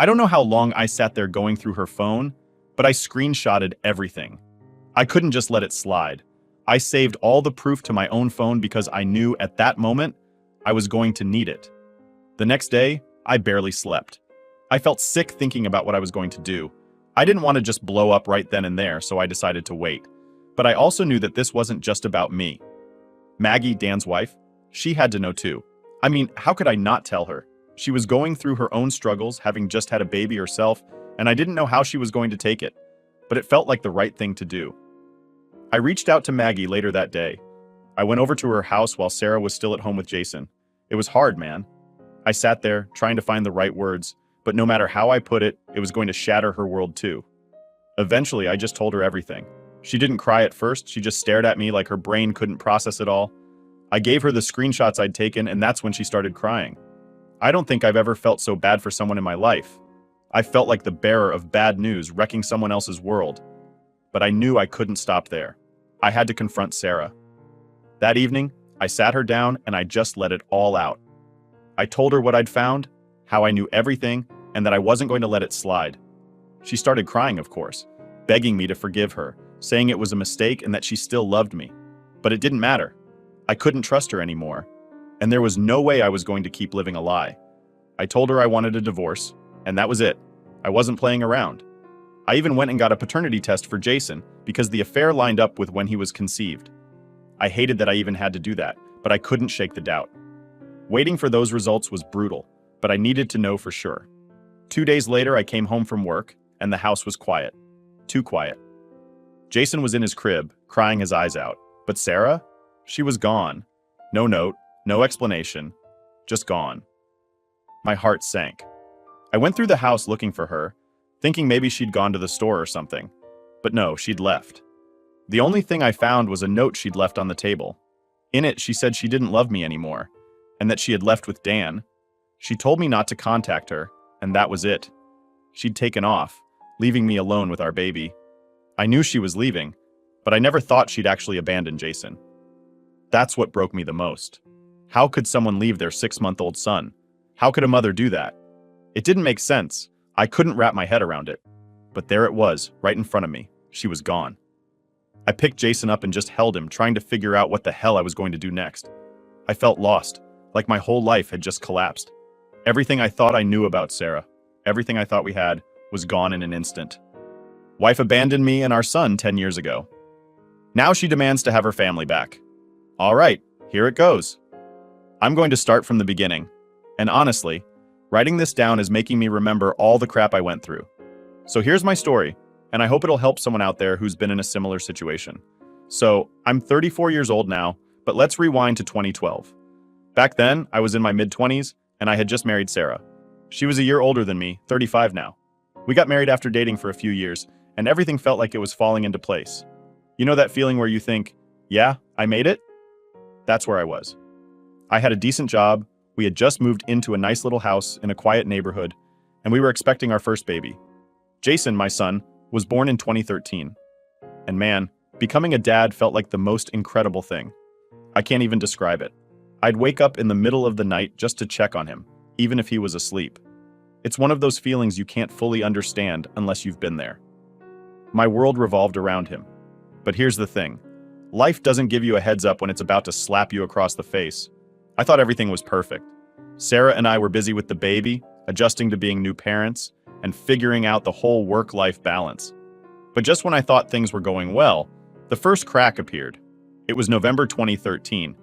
I don't know how long I sat there going through her phone, but I screenshotted everything. I couldn't just let it slide. I saved all the proof to my own phone because I knew at that moment I was going to need it. The next day, I barely slept. I felt sick thinking about what I was going to do. I didn't want to just blow up right then and there, so I decided to wait. But I also knew that this wasn't just about me. Maggie, Dan's wife, she had to know too. I mean, how could I not tell her? She was going through her own struggles, having just had a baby herself, and I didn't know how she was going to take it. But it felt like the right thing to do. I reached out to Maggie later that day. I went over to her house while Sarah was still at home with Jason. It was hard, man. I sat there, trying to find the right words, but no matter how I put it, it was going to shatter her world too. Eventually, I just told her everything. She didn't cry at first, she just stared at me like her brain couldn't process it all. I gave her the screenshots I'd taken, and that's when she started crying. I don't think I've ever felt so bad for someone in my life. I felt like the bearer of bad news wrecking someone else's world. But I knew I couldn't stop there. I had to confront Sarah. That evening, I sat her down and I just let it all out. I told her what I'd found, how I knew everything, and that I wasn't going to let it slide. She started crying, of course, begging me to forgive her, saying it was a mistake and that she still loved me. But it didn't matter. I couldn't trust her anymore, and there was no way I was going to keep living a lie. I told her I wanted a divorce, and that was it. I wasn't playing around. I even went and got a paternity test for Jason because the affair lined up with when he was conceived. I hated that I even had to do that, but I couldn't shake the doubt. Waiting for those results was brutal, but I needed to know for sure. 2 days later, I came home from work, and the house was quiet. Too quiet. Jason was in his crib, crying his eyes out. But Sarah? She was gone. No note, no explanation, just gone. My heart sank. I went through the house looking for her, thinking maybe she'd gone to the store or something. But no, she'd left. The only thing I found was a note she'd left on the table. In it, she said she didn't love me anymore, and that she had left with Dan. She told me not to contact her, and that was it. She'd taken off, leaving me alone with our baby. I knew she was leaving, but I never thought she'd actually abandon Jason. That's what broke me the most. How could someone leave their 6-month-old son? How could a mother do that? It didn't make sense. I couldn't wrap my head around it. But there it was, right in front of me. She was gone. I picked Jason up and just held him, trying to figure out what the hell I was going to do next. I felt lost, like my whole life had just collapsed. Everything I thought I knew about Sarah, everything I thought we had, was gone in an instant. Wife abandoned me and our son 10 years ago. Now she demands to have her family back. All right, here it goes. I'm going to start from the beginning. And honestly, writing this down is making me remember all the crap I went through. So here's my story, and I hope it'll help someone out there who's been in a similar situation. So, I'm 34 years old now, but let's rewind to 2012. Back then, I was in my mid-20s, and I had just married Sarah. She was a year older than me, 35 now. We got married after dating for a few years, and everything felt like it was falling into place. You know that feeling where you think, yeah, I made it? That's where I was. I had a decent job, we had just moved into a nice little house in a quiet neighborhood, and we were expecting our first baby. Jason, my son, was born in 2013. And man, becoming a dad felt like the most incredible thing. I can't even describe it. I'd wake up in the middle of the night just to check on him, even if he was asleep. It's one of those feelings you can't fully understand unless you've been there. My world revolved around him. But here's the thing. Life doesn't give you a heads up when it's about to slap you across the face. I thought everything was perfect. Sarah and I were busy with the baby, adjusting to being new parents, and figuring out the whole work-life balance. But just when I thought things were going well, the first crack appeared. It was November 2013.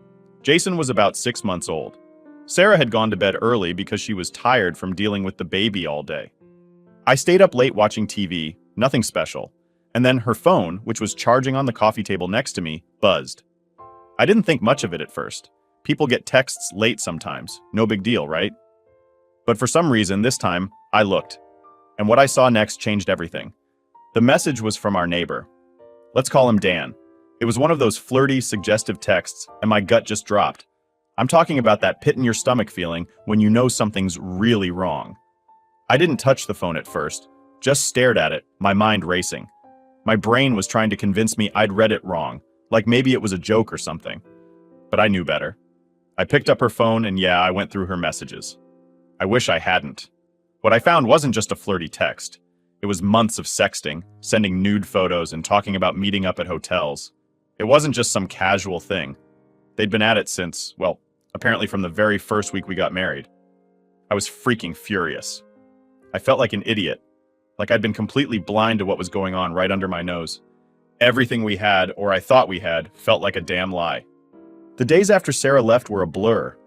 Jason was about 6 months old. Sarah had gone to bed early because she was tired from dealing with the baby all day. I stayed up late watching TV, nothing special, and then her phone, which was charging on the coffee table next to me, buzzed. I didn't think much of it at first. People get texts late sometimes, no big deal, right? But for some reason, this time, I looked. And what I saw next changed everything. The message was from our neighbor. Let's call him Dan. It was one of those flirty, suggestive texts, and my gut just dropped. I'm talking about that pit-in-your-stomach feeling when you know something's really wrong. I didn't touch the phone at first, just stared at it, my mind racing. My brain was trying to convince me I'd read it wrong, like maybe it was a joke or something. But I knew better. I picked up her phone and yeah, I went through her messages. I wish I hadn't. What I found wasn't just a flirty text. It was months of sexting, sending nude photos, and talking about meeting up at hotels. It wasn't just some casual thing. They'd been at it since, well, apparently from the very first week we got married. I was freaking furious. I felt like an idiot, like I'd been completely blind to what was going on right under my nose. Everything we had, or I thought we had, felt like a damn lie. The days after Sarah left were a blur.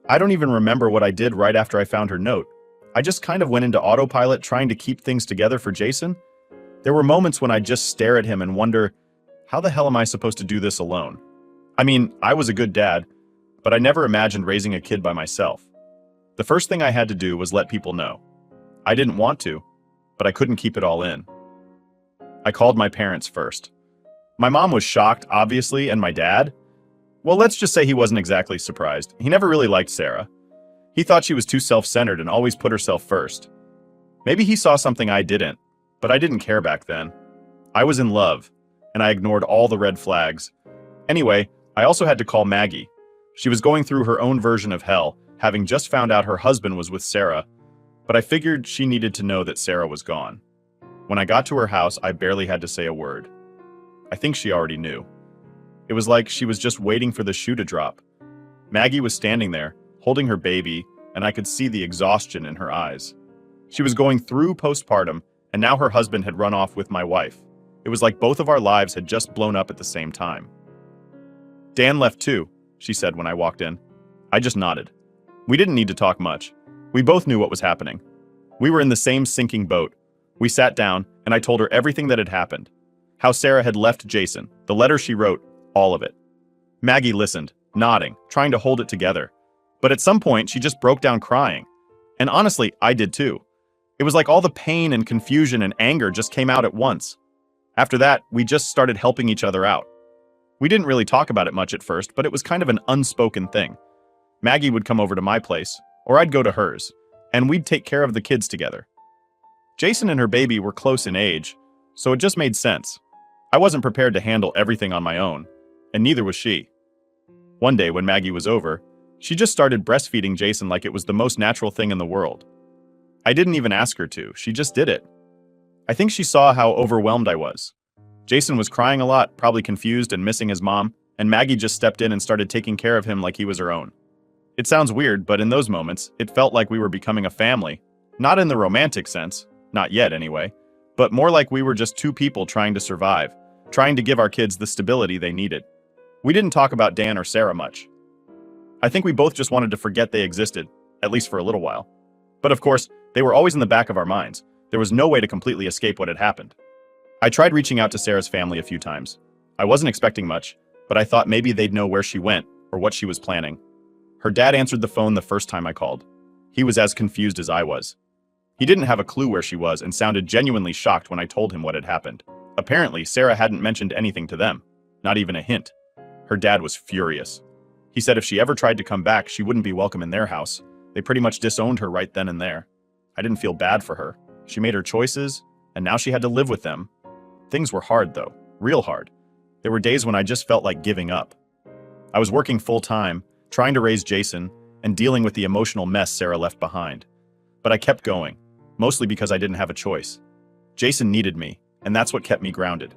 I don't even remember what I did right after I found her note. I just kind of went into autopilot trying to keep things together for Jason. There were moments when I'd just stare at him and wonder, how the hell am I supposed to do this alone? I mean, I was a good dad, but I never imagined raising a kid by myself. The first thing I had to do was let people know. I didn't want to, but I couldn't keep it all in. I called my parents first. My mom was shocked, obviously, and my dad? Well, let's just say he wasn't exactly surprised. He never really liked Sarah. He thought she was too self-centered and always put herself first. Maybe he saw something I didn't, but I didn't care back then. I was in love, and I ignored all the red flags. Anyway, I also had to call Maggie. She was going through her own version of hell, having just found out her husband was with Sarah, but I figured she needed to know that Sarah was gone. When I got to her house, I barely had to say a word. I think she already knew. It was like she was just waiting for the shoe to drop. Maggie was standing there, holding her baby, and I could see the exhaustion in her eyes. She was going through postpartum, and now her husband had run off with my wife. It was like both of our lives had just blown up at the same time. Dan left too, she said when I walked in. I just nodded. We didn't need to talk much. We both knew what was happening. We were in the same sinking boat. We sat down, and I told her everything that had happened. How Sarah had left Jason, the letter she wrote, all of it. Maggie listened, nodding, trying to hold it together. But at some point, she just broke down crying. And honestly, I did too. It was like all the pain and confusion and anger just came out at once. After that, we just started helping each other out. We didn't really talk about it much at first, but it was kind of an unspoken thing. Maggie would come over to my place, or I'd go to hers, and we'd take care of the kids together. Jason and her baby were close in age, so it just made sense. I wasn't prepared to handle everything on my own, and neither was she. One day when Maggie was over, she just started breastfeeding Jason like it was the most natural thing in the world. I didn't even ask her to, she just did it. I think she saw how overwhelmed I was. Jason was crying a lot, probably confused and missing his mom, and Maggie just stepped in and started taking care of him like he was her own. It sounds weird, but in those moments, it felt like we were becoming a family. Not in the romantic sense, not yet anyway, but more like we were just two people trying to survive, trying to give our kids the stability they needed. We didn't talk about Dan or Sarah much. I think we both just wanted to forget they existed, at least for a little while. But of course, they were always in the back of our minds. There was no way to completely escape what had happened. I tried reaching out to Sarah's family a few times. I wasn't expecting much, but I thought maybe they'd know where she went or what she was planning. Her dad answered the phone the first time I called. He was as confused as I was. He didn't have a clue where she was and sounded genuinely shocked when I told him what had happened. Apparently, Sarah hadn't mentioned anything to them, not even a hint. Her dad was furious. He said if she ever tried to come back, she wouldn't be welcome in their house. They pretty much disowned her right then and there. I didn't feel bad for her. She made her choices, and now she had to live with them. Things were hard, though. Real hard. There were days when I just felt like giving up. I was working full-time, trying to raise Jason, and dealing with the emotional mess Sarah left behind. But I kept going, mostly because I didn't have a choice. Jason needed me, and that's what kept me grounded.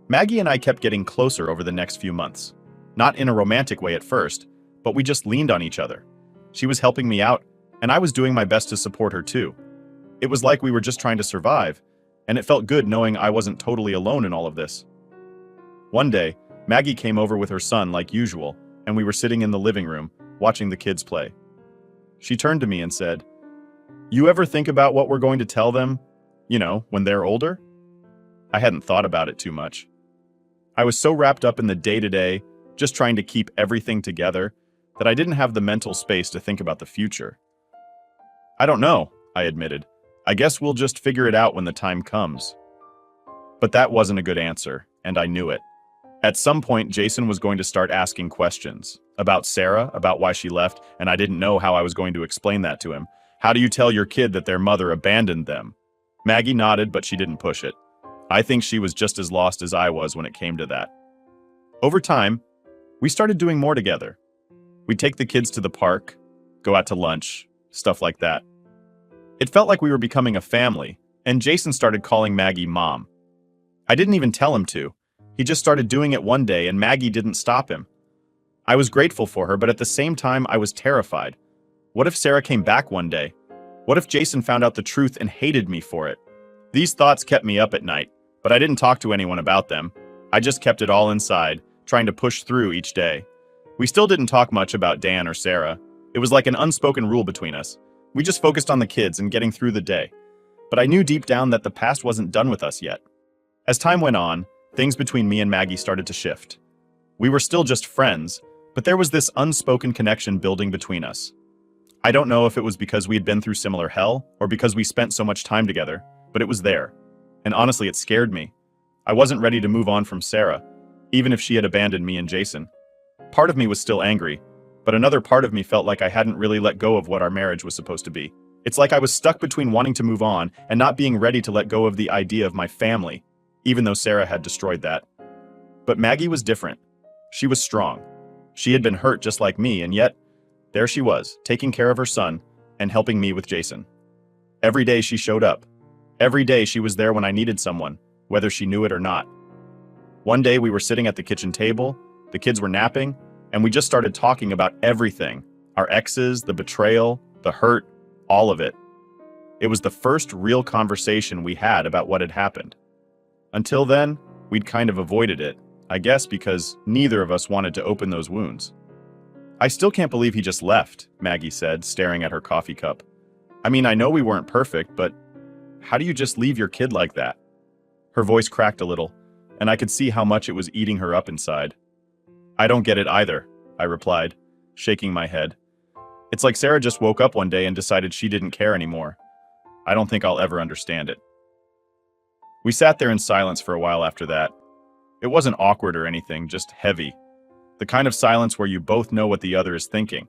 Maggie and I kept getting closer over the next few months. Not in a romantic way at first, but we just leaned on each other. She was helping me out, and I was doing my best to support her too. It was like we were just trying to survive, and it felt good knowing I wasn't totally alone in all of this. One day, Maggie came over with her son like usual, and we were sitting in the living room, watching the kids play. She turned to me and said, "You ever think about what we're going to tell them, when they're older?" I hadn't thought about it too much. I was so wrapped up in the day-to-day, just trying to keep everything together, that I didn't have the mental space to think about the future. "I don't know," I admitted. "I guess we'll just figure it out when the time comes." But that wasn't a good answer, and I knew it. At some point, Jason was going to start asking questions about Sarah, about why she left, and I didn't know how I was going to explain that to him. How do you tell your kid that their mother abandoned them? Maggie nodded, but she didn't push it. I think she was just as lost as I was when it came to that. Over time, we started doing more together. We'd take the kids to the park, go out to lunch, stuff like that. It felt like we were becoming a family, and Jason started calling Maggie Mom. I didn't even tell him to. He just started doing it one day, and Maggie didn't stop him. I was grateful for her, but at the same time, I was terrified. What if Sarah came back one day? What if Jason found out the truth and hated me for it? These thoughts kept me up at night, but I didn't talk to anyone about them. I just kept it all inside, trying to push through each day. We still didn't talk much about Dan or Sarah. It was like an unspoken rule between us. We just focused on the kids and getting through the day. But I knew deep down that the past wasn't done with us yet. As time went on, things between me and Maggie started to shift. We were still just friends, but there was this unspoken connection building between us. I don't know if it was because we had been through similar hell or because we spent so much time together, but it was there. And honestly, it scared me. I wasn't ready to move on from Sarah, even if she had abandoned me and Jason. Part of me was still angry, but another part of me felt like I hadn't really let go of what our marriage was supposed to be. It's like I was stuck between wanting to move on and not being ready to let go of the idea of my family, even though Sarah had destroyed that. But Maggie was different. She was strong. She had been hurt just like me, and yet, there she was, taking care of her son and helping me with Jason. Every day she showed up. Every day she was there when I needed someone, whether she knew it or not. One day we were sitting at the kitchen table, the kids were napping, and we just started talking about everything. Our exes, the betrayal, the hurt, all of it. It was the first real conversation we had about what had happened. Until then, we'd kind of avoided it, I guess because neither of us wanted to open those wounds. I still can't believe he just left, Maggie said, staring at her coffee cup. I mean, I know we weren't perfect, but how do you just leave your kid like that? Her voice cracked a little, and I could see how much it was eating her up inside. I don't get it either, I replied, shaking my head. It's like Sarah just woke up one day and decided she didn't care anymore. I don't think I'll ever understand it. We sat there in silence for a while after that. It wasn't awkward or anything, just heavy. The kind of silence where you both know what the other is thinking,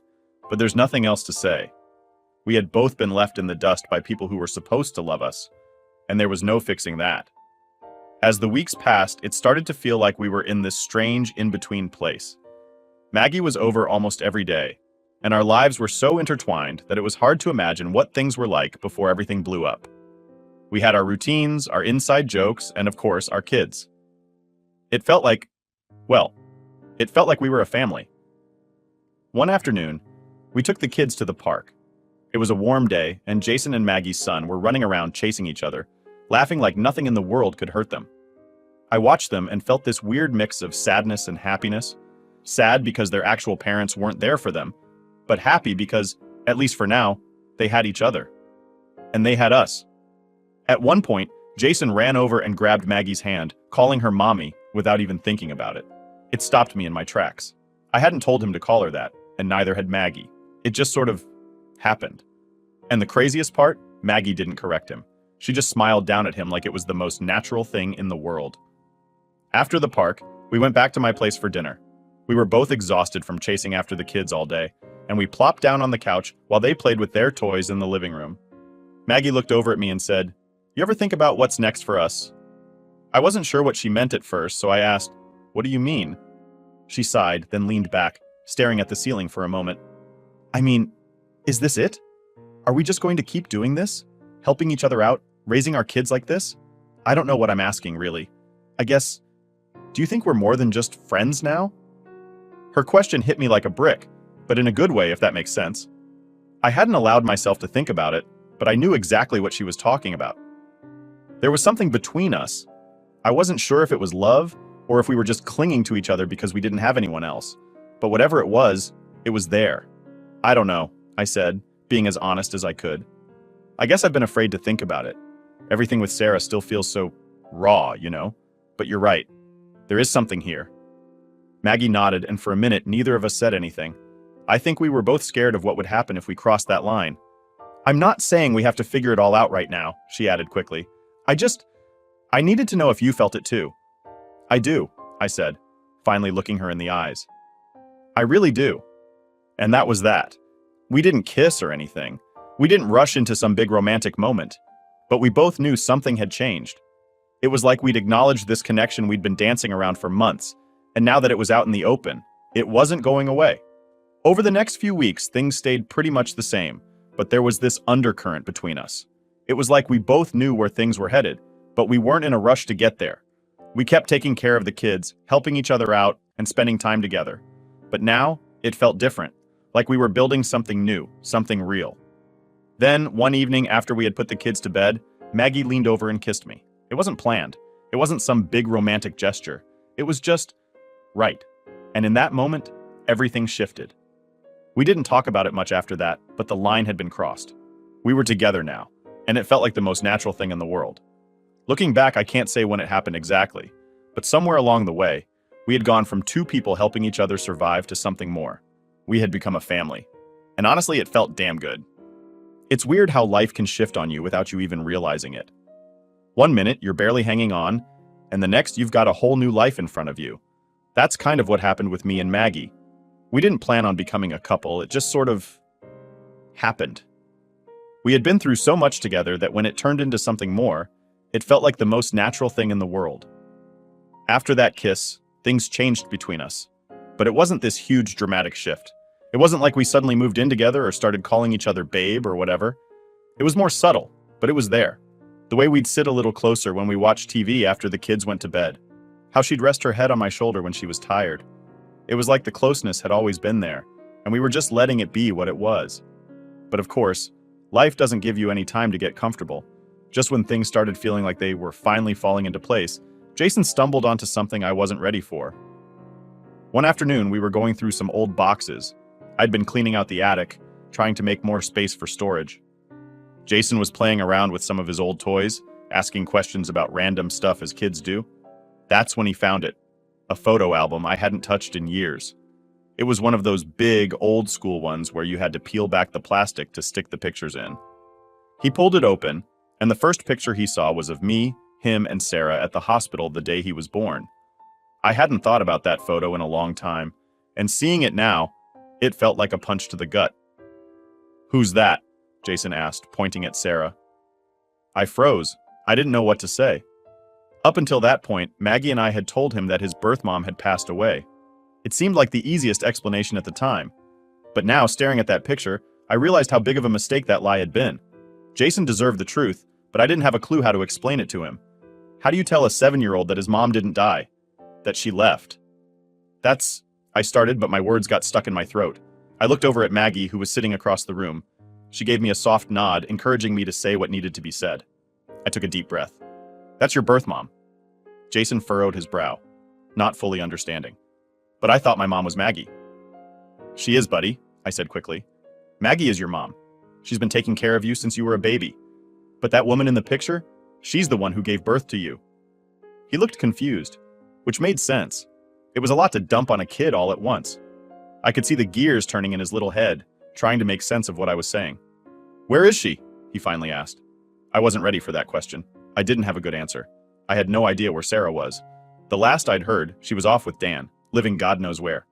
but there's nothing else to say. We had both been left in the dust by people who were supposed to love us, and there was no fixing that. As the weeks passed, it started to feel like we were in this strange in-between place. Maggie was over almost every day, and our lives were so intertwined that it was hard to imagine what things were like before everything blew up. We had our routines, our inside jokes, and of course, our kids. It felt like we were a family. One afternoon, we took the kids to the park. It was a warm day, and Jason and Maggie's son were running around chasing each other, laughing like nothing in the world could hurt them. I watched them and felt this weird mix of sadness and happiness. Sad because their actual parents weren't there for them, but happy because, at least for now, they had each other. And they had us. At one point, Jason ran over and grabbed Maggie's hand, calling her mommy without even thinking about it. It stopped me in my tracks. I hadn't told him to call her that, and neither had Maggie. It just sort of happened. And the craziest part, Maggie didn't correct him. She just smiled down at him like it was the most natural thing in the world. After the park, we went back to my place for dinner. We were both exhausted from chasing after the kids all day, and we plopped down on the couch while they played with their toys in the living room. Maggie looked over at me and said, "You ever think about what's next for us?" I wasn't sure what she meant at first, so I asked, "What do you mean?" She sighed, then leaned back, staring at the ceiling for a moment. I mean, is this it? Are we just going to keep doing this? Helping each other out? Raising our kids like this? I don't know what I'm asking, really. I guess, do you think we're more than just friends now? Her question hit me like a brick, but in a good way, if that makes sense. I hadn't allowed myself to think about it, but I knew exactly what she was talking about. There was something between us. I wasn't sure if it was love, or if we were just clinging to each other because we didn't have anyone else. But whatever it was there. I don't know, I said, being as honest as I could. I guess I've been afraid to think about it. Everything with Sarah still feels so raw, you know? But you're right. There is something here. Maggie nodded, and for a minute, neither of us said anything. I think we were both scared of what would happen if we crossed that line. I'm not saying we have to figure it all out right now, she added quickly. I needed to know if you felt it too. I do, I said, finally looking her in the eyes. I really do. And that was that. We didn't kiss or anything. We didn't rush into some big romantic moment. But we both knew something had changed. It was like we'd acknowledged this connection we'd been dancing around for months, and now that it was out in the open, it wasn't going away. Over the next few weeks, things stayed pretty much the same. but there was this undercurrent between us. It was like we both knew where things were headed, but we weren't in a rush to get there. We kept taking care of the kids, helping each other out, and spending time together. But now, it felt different, like we were building something new, something real. Then, one evening after we had put the kids to bed, Maggie leaned over and kissed me. It wasn't planned. It wasn't some big romantic gesture. It was just right. And in that moment, everything shifted. We didn't talk about it much after that, but the line had been crossed. We were together now, and it felt like the most natural thing in the world. Looking back, I can't say when it happened exactly, but somewhere along the way, we had gone from two people helping each other survive to something more. We had become a family. And honestly, it felt damn good. It's weird how life can shift on you without you even realizing it. One minute, you're barely hanging on, and the next, you've got a whole new life in front of you. That's kind of what happened with me and Maggie. We didn't plan on becoming a couple, it just sort of happened. We had been through so much together that when it turned into something more, it felt like the most natural thing in the world. After that kiss, things changed between us. But it wasn't this huge dramatic shift. It wasn't like we suddenly moved in together or started calling each other babe or whatever. It was more subtle, but it was there. The way we'd sit a little closer when we watched TV after the kids went to bed. How she'd rest her head on my shoulder when she was tired. It was like the closeness had always been there, and we were just letting it be what it was. But of course, life doesn't give you any time to get comfortable. Just when things started feeling like they were finally falling into place, Jason stumbled onto something I wasn't ready for. One afternoon, we were going through some old boxes. I'd been cleaning out the attic, trying to make more space for storage. Jason was playing around with some of his old toys, asking questions about random stuff as kids do. That's when he found it. A photo album I hadn't touched in years. It was one of those big, old-school ones where you had to peel back the plastic to stick the pictures in. He pulled it open, and the first picture he saw was of me, him, and Sarah at the hospital the day he was born. I hadn't thought about that photo in a long time, and seeing it now, it felt like a punch to the gut. "Who's that?" Jason asked, pointing at Sarah. I froze. I didn't know what to say. Up until that point, Maggie and I had told him that his birth mom had passed away. It seemed like the easiest explanation at the time. But now, staring at that picture, I realized how big of a mistake that lie had been. Jason deserved the truth, but I didn't have a clue how to explain it to him. How do you tell a 7-year-old that his mom didn't die? That she left? I started, but my words got stuck in my throat. I looked over at Maggie, who was sitting across the room. She gave me a soft nod, encouraging me to say what needed to be said. I took a deep breath. "That's your birth mom." Jason furrowed his brow, not fully understanding. "But I thought my mom was Maggie." "She is, buddy," I said quickly. "Maggie is your mom. She's been taking care of you since you were a baby. But that woman in the picture, she's the one who gave birth to you." He looked confused, which made sense. It was a lot to dump on a kid all at once. I could see the gears turning in his little head, trying to make sense of what I was saying. "Where is she?" he finally asked. I wasn't ready for that question. I didn't have a good answer. I had no idea where Sarah was. The last I'd heard, she was off with Dan, living God knows where.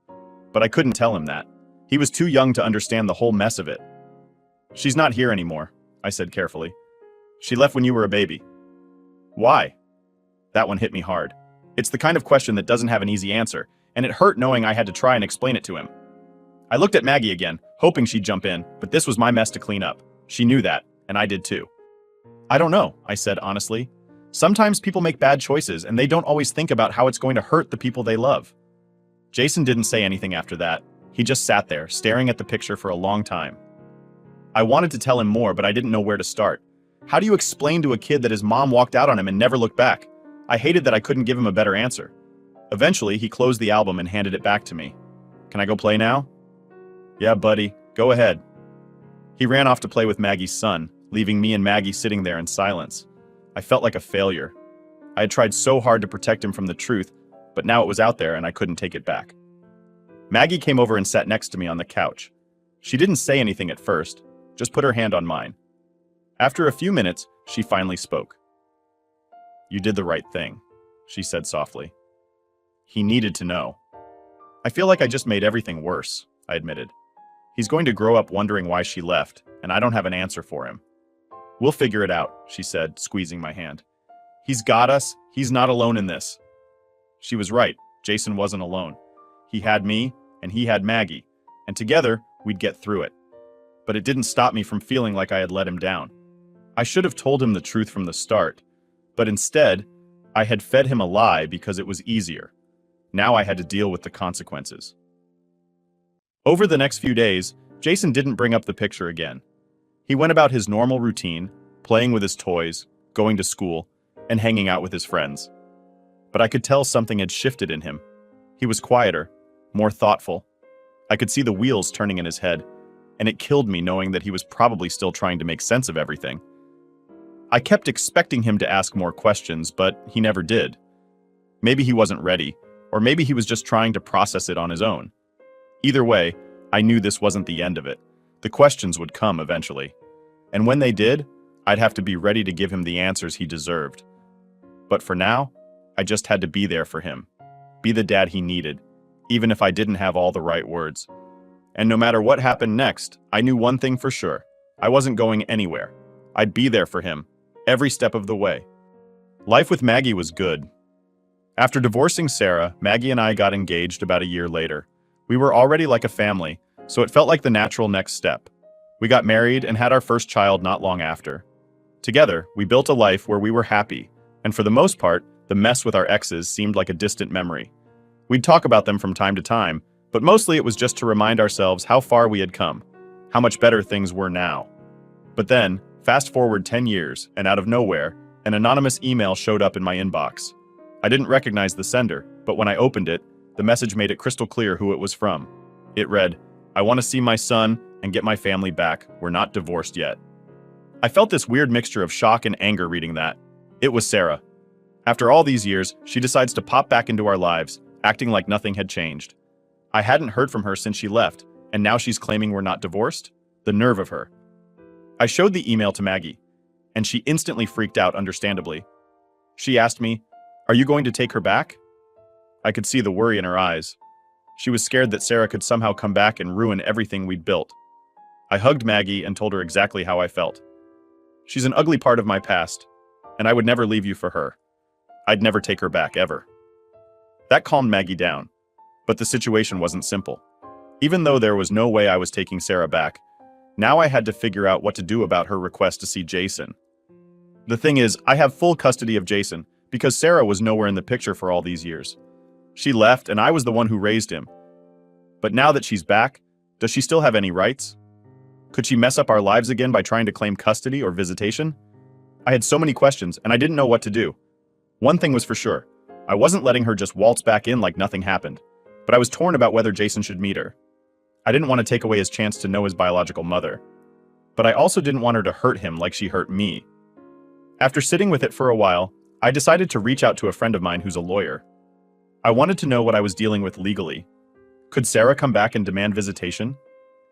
But I couldn't tell him that. He was too young to understand the whole mess of it. "She's not here anymore," I said carefully. "She left when you were a baby." "Why?" That one hit me hard. It's the kind of question that doesn't have an easy answer, and it hurt knowing I had to try and explain it to him. I looked at Maggie again, hoping she'd jump in, but this was my mess to clean up. She knew that, and I did too. "I don't know," I said honestly. "Sometimes people make bad choices, and they don't always think about how it's going to hurt the people they love." Jason didn't say anything after that. He just sat there, staring at the picture for a long time. I wanted to tell him more, but I didn't know where to start. How do you explain to a kid that his mom walked out on him and never looked back? I hated that I couldn't give him a better answer. Eventually, he closed the album and handed it back to me. "Can I go play now?" "Yeah, buddy, go ahead." He ran off to play with Maggie's son, leaving me and Maggie sitting there in silence. I felt like a failure. I had tried so hard to protect him from the truth, but now it was out there and I couldn't take it back. Maggie came over and sat next to me on the couch. She didn't say anything at first, just put her hand on mine. After a few minutes, she finally spoke. "You did the right thing," she said softly. "He needed to know." "I feel like I just made everything worse," I admitted. "He's going to grow up wondering why she left, and I don't have an answer for him." "We'll figure it out," she said, squeezing my hand. "He's got us. He's not alone in this." She was right. Jason wasn't alone. He had me, and he had Maggie, and together, we'd get through it. but it didn't stop me from feeling like I had let him down. I should have told him the truth from the start, but instead, I had fed him a lie because it was easier. Now I had to deal with the consequences. Over the next few days, Jason didn't bring up the picture again. He went about his normal routine, playing with his toys, going to school, and hanging out with his friends. But I could tell something had shifted in him. He was quieter, more thoughtful. I could see the wheels turning in his head, and it killed me knowing that he was probably still trying to make sense of everything. I kept expecting him to ask more questions, but he never did. Maybe he wasn't ready, or maybe he was just trying to process it on his own. Either way, I knew this wasn't the end of it. The questions would come eventually. And when they did, I'd have to be ready to give him the answers he deserved. But for now, I just had to be there for him. Be the dad he needed, even if I didn't have all the right words. And no matter what happened next, I knew one thing for sure. I wasn't going anywhere. I'd be there for him, every step of the way. Life with Maggie was good. After divorcing Sarah, Maggie and I got engaged about a year later. We were already like a family, so it felt like the natural next step. We got married and had our first child not long after. Together, we built a life where we were happy, and for the most part, the mess with our exes seemed like a distant memory. We'd talk about them from time to time, but mostly it was just to remind ourselves how far we had come, how much better things were now. But then, fast forward 10 years, and out of nowhere, an anonymous email showed up in my inbox. I didn't recognize the sender, but when I opened it, the message made it crystal clear who it was from. It read, "I want to see my son and get my family back. We're not divorced yet." I felt this weird mixture of shock and anger reading that. It was Sarah. After all these years, she decides to pop back into our lives, acting like nothing had changed. I hadn't heard from her since she left, and now she's claiming we're not divorced? The nerve of her. I showed the email to Maggie, and she instantly freaked out, understandably. She asked me, "Are you going to take her back?" I could see the worry in her eyes. She was scared that Sarah could somehow come back and ruin everything we'd built. I hugged Maggie and told her exactly how I felt. "She's an ugly part of my past, and I would never leave you for her. I'd never take her back, ever." That calmed Maggie down, but the situation wasn't simple. Even though there was no way I was taking Sarah back, now I had to figure out what to do about her request to see Jason. The thing is, I have full custody of Jason because Sarah was nowhere in the picture for all these years. She left, and I was the one who raised him. But now that she's back, does she still have any rights? Could she mess up our lives again by trying to claim custody or visitation? I had so many questions, and I didn't know what to do. One thing was for sure. I wasn't letting her just waltz back in like nothing happened, but I was torn about whether Jason should meet her. I didn't want to take away his chance to know his biological mother, but I also didn't want her to hurt him like she hurt me. After sitting with it for a while, I decided to reach out to a friend of mine who's a lawyer. I wanted to know what I was dealing with legally. Could Sarah come back and demand visitation?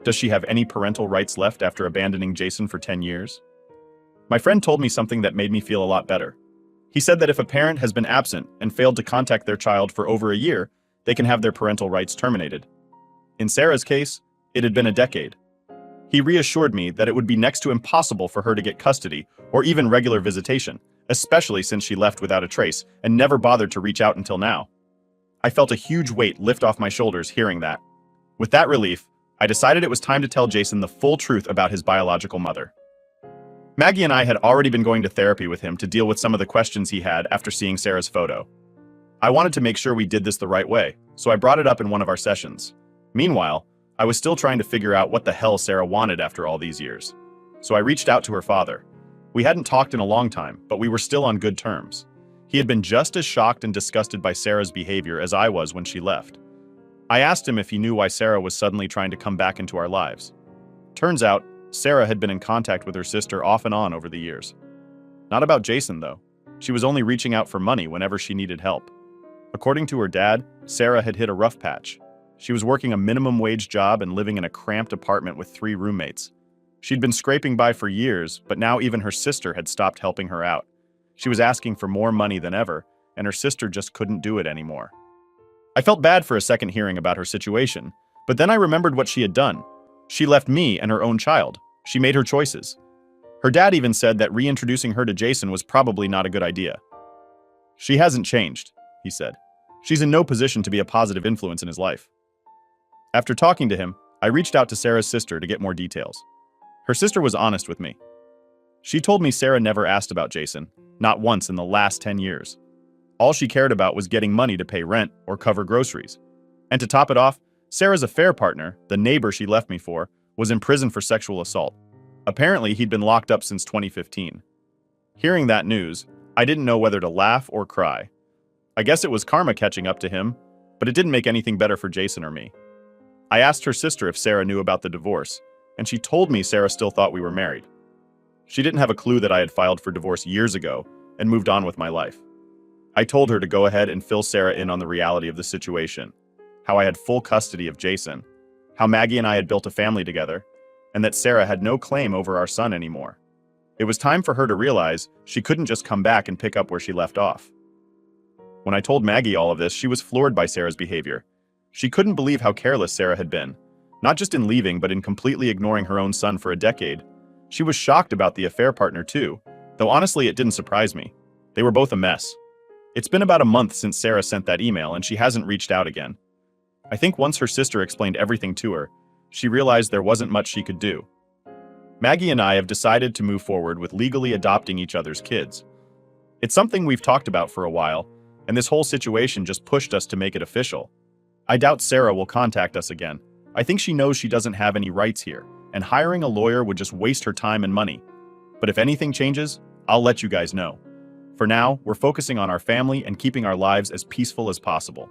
Does she have any parental rights left after abandoning Jason for 10 years? My friend told me something that made me feel a lot better. He said that if a parent has been absent and failed to contact their child for over a year, they can have their parental rights terminated. In Sarah's case, it had been a decade. He reassured me that it would be next to impossible for her to get custody or even regular visitation, especially since she left without a trace and never bothered to reach out until now. I felt a huge weight lift off my shoulders hearing that. With that relief, I decided it was time to tell Jason the full truth about his biological mother. Maggie and I had already been going to therapy with him to deal with some of the questions he had after seeing Sarah's photo. I wanted to make sure we did this the right way, so I brought it up in one of our sessions. Meanwhile, I was still trying to figure out what the hell Sarah wanted after all these years. So I reached out to her father. We hadn't talked in a long time, but we were still on good terms. He had been just as shocked and disgusted by Sarah's behavior as I was when she left. I asked him if he knew why Sarah was suddenly trying to come back into our lives. Turns out, Sarah had been in contact with her sister off and on over the years. Not about Jason, though. She was only reaching out for money whenever she needed help. According to her dad, Sarah had hit a rough patch. She was working a minimum wage job and living in a cramped apartment with 3 roommates. She'd been scraping by for years, but now even her sister had stopped helping her out. She was asking for more money than ever, and her sister just couldn't do it anymore. I felt bad for a second hearing about her situation, but then I remembered what she had done. She left me and her own child. She made her choices. Her dad even said that reintroducing her to Jason was probably not a good idea. "She hasn't changed," he said. "She's in no position to be a positive influence in his life." After talking to him, I reached out to Sarah's sister to get more details. Her sister was honest with me. She told me Sarah never asked about Jason, not once in the last 10 years. All she cared about was getting money to pay rent or cover groceries. And to top it off, Sarah's affair partner, the neighbor she left me for, was in prison for sexual assault. Apparently, he'd been locked up since 2015. Hearing that news, I didn't know whether to laugh or cry. I guess it was karma catching up to him, but it didn't make anything better for Jason or me. I asked her sister if Sarah knew about the divorce, and she told me Sarah still thought we were married. She didn't have a clue that I had filed for divorce years ago and moved on with my life. I told her to go ahead and fill Sarah in on the reality of the situation, how I had full custody of Jason, how Maggie and I had built a family together, and that Sarah had no claim over our son anymore. It was time for her to realize she couldn't just come back and pick up where she left off. When I told Maggie all of this, she was floored by Sarah's behavior. She couldn't believe how careless Sarah had been, not just in leaving, but in completely ignoring her own son for a decade. She was shocked about the affair partner too, though honestly it didn't surprise me. They were both a mess. It's been about a month since Sarah sent that email and she hasn't reached out again. I think once her sister explained everything to her, she realized there wasn't much she could do. Maggie and I have decided to move forward with legally adopting each other's kids. It's something we've talked about for a while, and this whole situation just pushed us to make it official. I doubt Sarah will contact us again. I think she knows she doesn't have any rights here, and hiring a lawyer would just waste her time and money. But if anything changes, I'll let you guys know. For now, we're focusing on our family and keeping our lives as peaceful as possible.